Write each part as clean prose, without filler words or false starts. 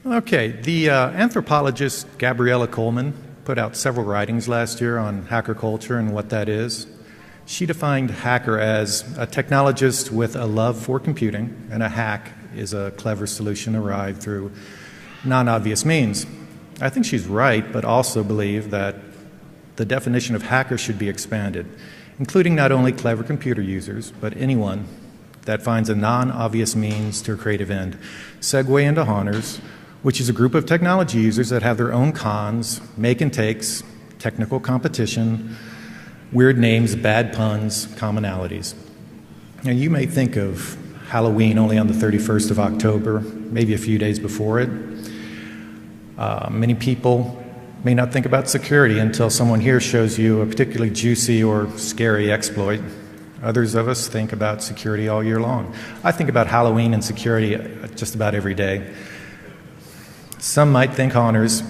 Okay, the anthropologist Gabriella Coleman put out several writings last year on hacker culture and what that is. She defined hacker as a technologist with a love for computing, and a hack is a clever solution arrived through non-obvious means. I think she's right, but also believe that the definition of hacker should be expanded, including not only clever computer users, but anyone that finds a non-obvious means to a creative end. Segue into Honners, which is a group of technology users that have their own cons, make and takes, technical competition, weird names, bad puns, commonalities. Now, you may think of Halloween only on the 31st of October, maybe a few days before it. Many people may not think about security until someone here shows you a particularly juicy or scary exploit. Others of us think about security all year long. I think about Halloween and security just about every day. Some might think honors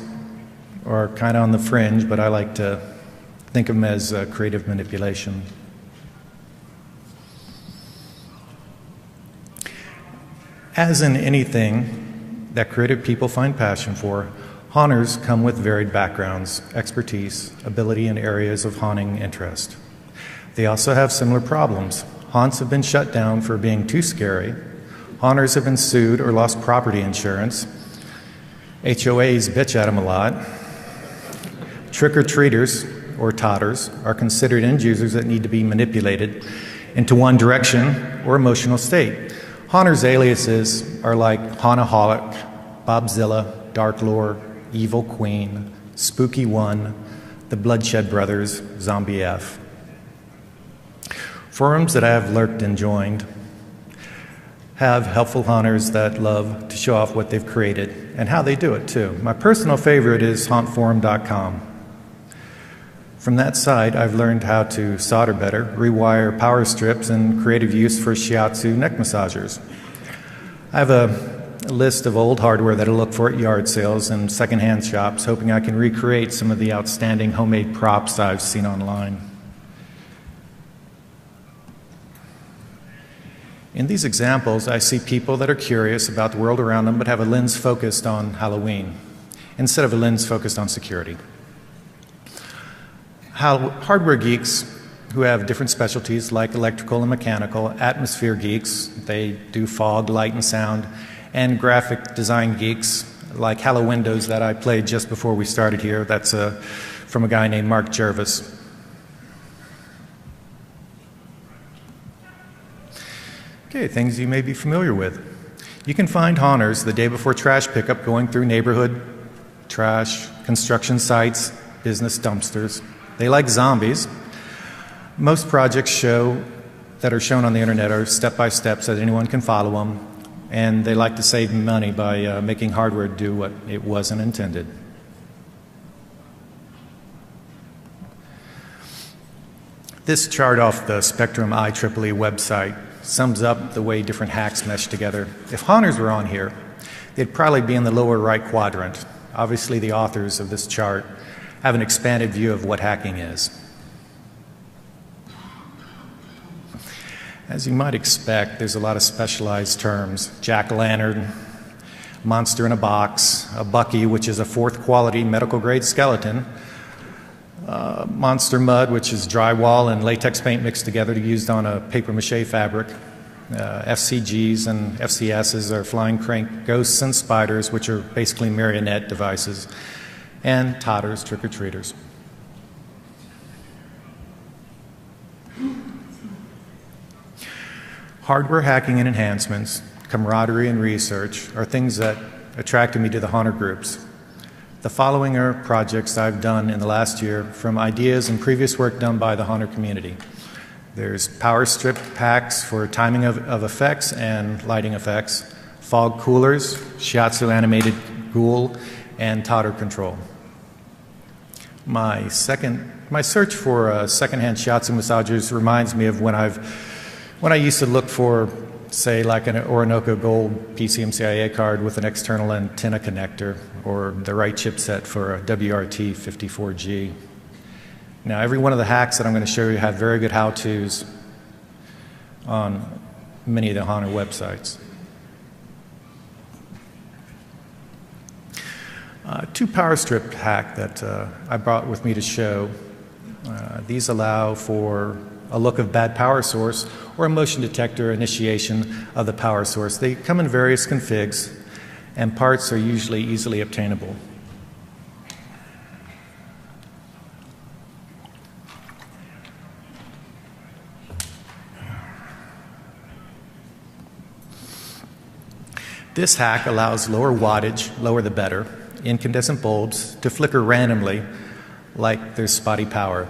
are kind of on the fringe, but I like to think of them as creative manipulation. As in anything that creative people find passion for, haunters come with varied backgrounds, expertise, ability in areas of haunting interest. They also have similar problems. Haunts have been shut down for being too scary. Haunters have been sued or lost property insurance. HOAs bitch at them a lot. Trick-or-treaters, or todders, are considered end users that need to be manipulated into one direction or emotional state. Haunters' aliases are like Haunaholic, Bobzilla, Dark Lore, Evil Queen, Spooky One, the Bloodshed Brothers, Zombie F. Forums that I have lurked and joined have helpful haunters that love to show off what they've created and how they do it too. My personal favorite is hauntforum.com. From that site, I've learned how to solder better, rewire power strips, and creative use for shiatsu neck massagers. I have a list of old hardware that I look for at yard sales and secondhand shops, hoping I can recreate some of the outstanding homemade props I've seen online. In these examples, I see people that are curious about the world around them but have a lens focused on Halloween instead of a lens focused on security. Hardware geeks who have different specialties like electrical and mechanical, atmosphere geeks, they do fog, light, and sound, and graphic design geeks like Hello Windows that I played just before we started here. That's from a guy named Mark Jervis. Okay, things you may be familiar with. You can find haunters the day before trash pickup going through neighborhood trash, construction sites, business dumpsters. They like zombies. Most projects that are shown on the internet are step-by-step so that anyone can follow them, and they like to save money by making hardware do what it wasn't intended. This chart off the Spectrum IEEE website sums up the way different hacks mesh together. If haunters were on here, they'd probably be in the lower right quadrant. Obviously, the authors of this chart have an expanded view of what hacking is. As you might expect, there's a lot of specialized terms. Jack-o'-lantern, monster in a box, a Bucky, which is a fourth quality medical grade skeleton, monster mud, which is drywall and latex paint mixed together used on a papier-mâché fabric. FCGs and FCSs are flying crank ghosts and spiders, which are basically marionette devices, and todders, trick-or-treaters. Hardware hacking and enhancements, camaraderie and research are things that attracted me to the haunter groups. The following are projects I've done in the last year from ideas and previous work done by the haunter community. There's power strip packs for timing of effects and lighting effects, fog coolers, shiatsu animated ghoul, and totter control. My search for secondhand shiatsu massagers reminds me of when I used to look for, say, like an Orinoco Gold PCMCIA card with an external antenna connector or the right chipset for a WRT 54G. Now, every one of the hacks that I'm going to show you have very good how-tos on many of the haunter websites. Two power strip hack that I brought with me to show. These allow for a look of bad power source or a motion detector initiation of the power source. They come in various configs, and parts are usually easily obtainable. This hack allows lower wattage, lower the better, incandescent bulbs to flicker randomly like there's spotty power.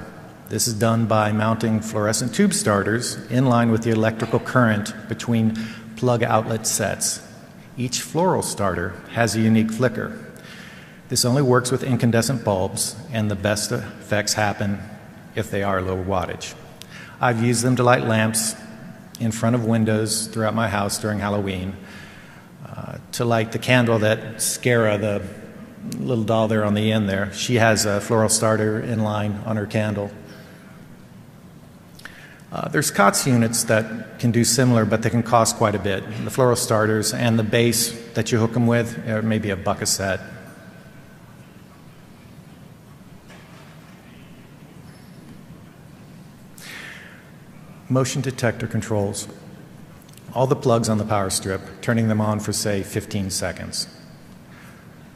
This is done by mounting fluorescent tube starters in line with the electrical current between plug outlet sets. Each floral starter has a unique flicker. This only works with incandescent bulbs, and the best effects happen if they are low wattage. I've used them to light lamps in front of windows throughout my house during Halloween, to light the candle that Scara, the little doll there on the end there, she has a floral starter in line on her candle. There's COTS units that can do similar, but they can cost quite a bit. The floral starters and the base that you hook them with are maybe $1 a set. Motion detector controls all the plugs on the power strip, turning them on for, say, 15 seconds.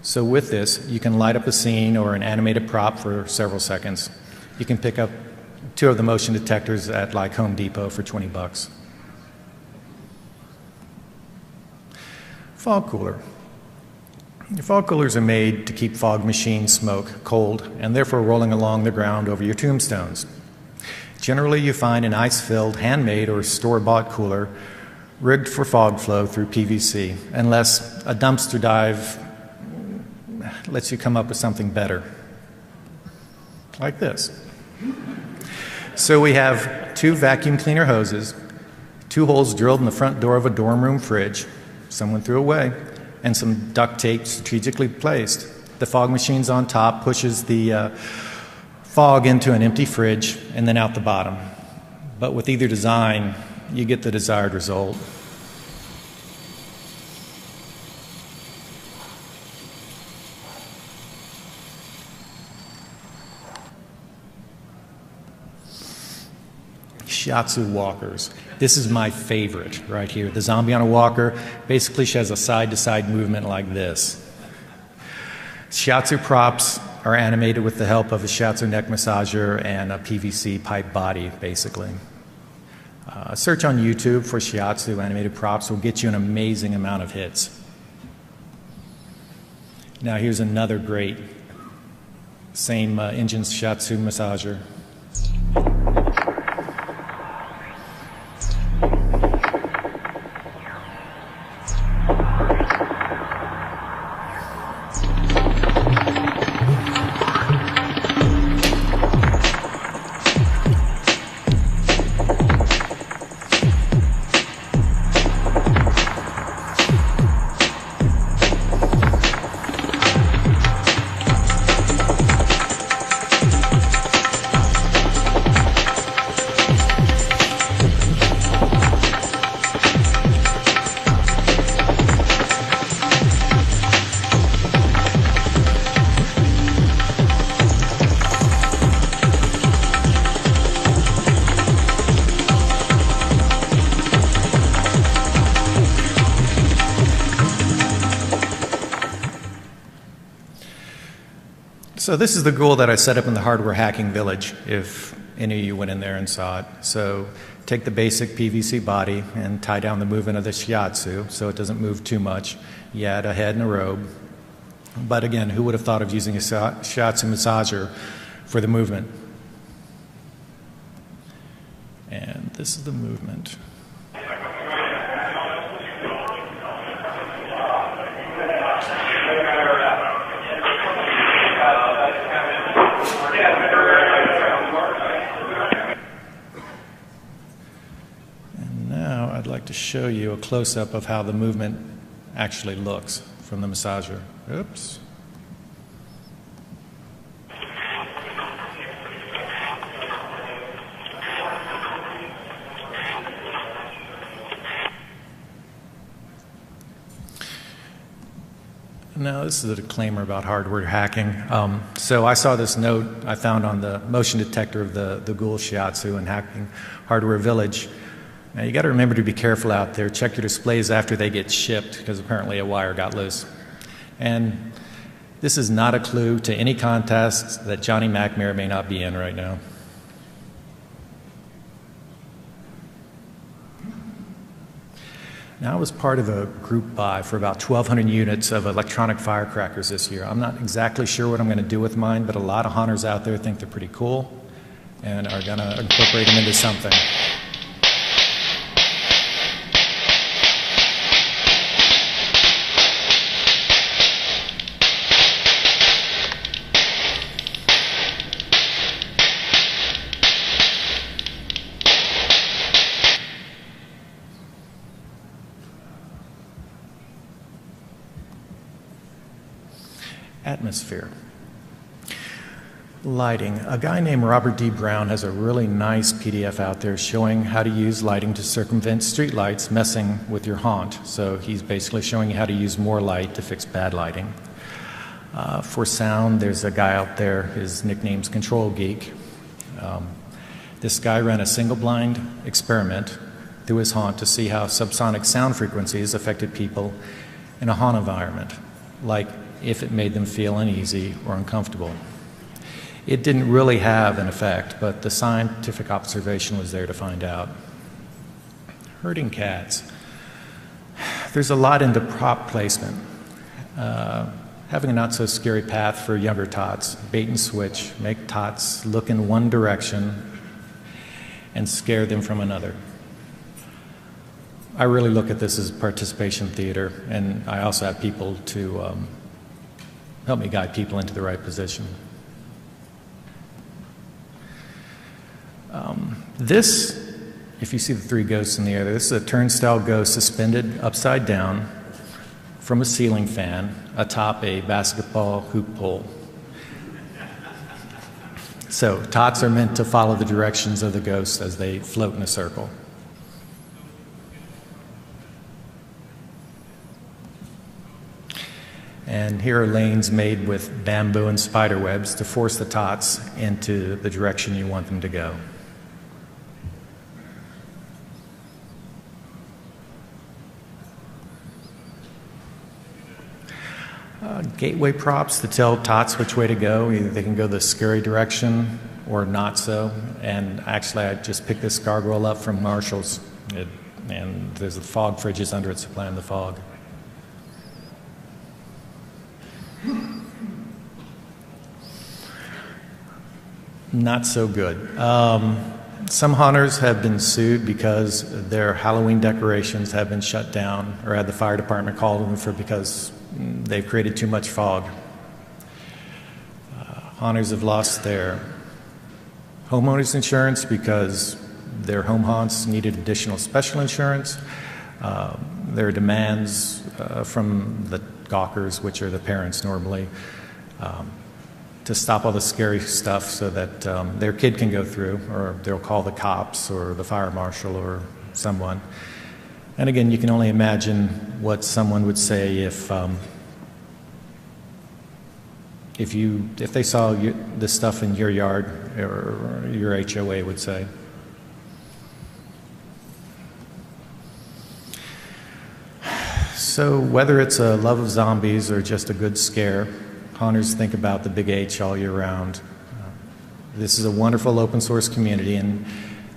So with this, you can light up a scene or an animated prop for several seconds. You can pick up 2 of the motion detectors at like Home Depot for $20. Fog cooler. Fog coolers are made to keep fog machine smoke cold and therefore rolling along the ground over your tombstones. Generally, you find an ice-filled, handmade, or store-bought cooler rigged for fog flow through PVC, unless a dumpster dive lets you come up with something better, like this. So we have 2 vacuum cleaner hoses, 2 holes drilled in the front door of a dorm room fridge, someone threw away, and some duct tape strategically placed. The fog machine's on top, pushes the fog into an empty fridge and then out the bottom. But with either design, you get the desired result. Shiatsu walkers. This is my favorite right here. The zombie on a walker. Basically, she has a side-to-side movement like this. Shiatsu props are animated with the help of a shiatsu neck massager and a PVC pipe body, basically. Search on YouTube for shiatsu animated props will get you an amazing amount of hits. Now here's another great, same engine shiatsu massager. So this is the ghoul that I set up in the hardware hacking village, if any of you went in there and saw it. So take the basic PVC body and tie down the movement of the shiatsu so it doesn't move too much. You add a head and a robe. But again, who would have thought of using a shiatsu massager for the movement? And this is the movement. I'd like to show you a close-up of how the movement actually looks from the massager. Oops. No, this is a disclaimer about hardware hacking. So I saw this note I found on the motion detector of the Ghoul Shiatsu in Hacking Hardware Village. Now you got to remember to be careful out there. Check your displays after they get shipped, because apparently a wire got loose. And this is not a clue to any contest that Johnny Mac may or may not be in right now. Now I was part of a group buy for about 1,200 units of electronic firecrackers this year. I'm not exactly sure what I'm going to do with mine, but a lot of hunters out there think they're pretty cool and are going to incorporate them into something. Atmosphere. Lighting. A guy named Robert D. Brown has a really nice PDF out there showing how to use lighting to circumvent streetlights messing with your haunt. So he's basically showing you how to use more light to fix bad lighting. For sound, there's a guy out there, his nickname's Control Geek. This guy ran a single blind experiment through his haunt to see how subsonic sound frequencies affected people in a haunt environment, like if it made them feel uneasy or uncomfortable. It didn't really have an effect, but the scientific observation was there to find out. Herding cats. There's a lot into prop placement. Having a not-so-scary path for younger tots, bait and switch, make tots look in one direction and scare them from another. I really look at this as participation theater, and I also have people to help me guide people into the right position. This, if you see the three ghosts in the air, this is a turnstile ghost suspended upside down from a ceiling fan atop a basketball hoop pole. So tots are meant to follow the directions of the ghosts as they float in a circle. And here are lanes made with bamboo and spider webs to force the tots into the direction you want them to go. Gateway props to tell tots which way to go. Either they can go the scary direction or not so. And actually, I just picked this gargoyle up from Marshall's, and there's the fog fridges under it supplying the fog. Not so good. Some hunters have been sued because their Halloween decorations have been shut down or had the fire department called them for because they've created too much fog. Hunters have lost their homeowners insurance because their home haunts needed additional special insurance. There are demands from the gawkers, which are the parents normally, to stop all the scary stuff so that their kid can go through, or they'll call the cops or the fire marshal or someone. And again, you can only imagine what someone would say if they saw this stuff in your yard, or your HOA would say. So whether it's a love of zombies or just a good scare, hunters think about the big H all year round. This is a wonderful open source community, and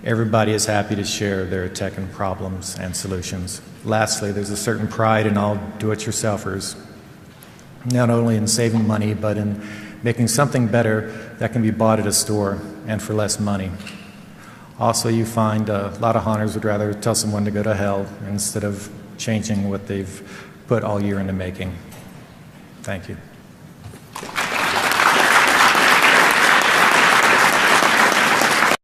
everybody is happy to share their tech and problems and solutions. Lastly, there's a certain pride in all do-it-yourselfers, not only in saving money, but in making something better that can be bought at a store and for less money. Also, you find a lot of hunters would rather tell someone to go to hell instead of changing what they've put all year into making. Thank you.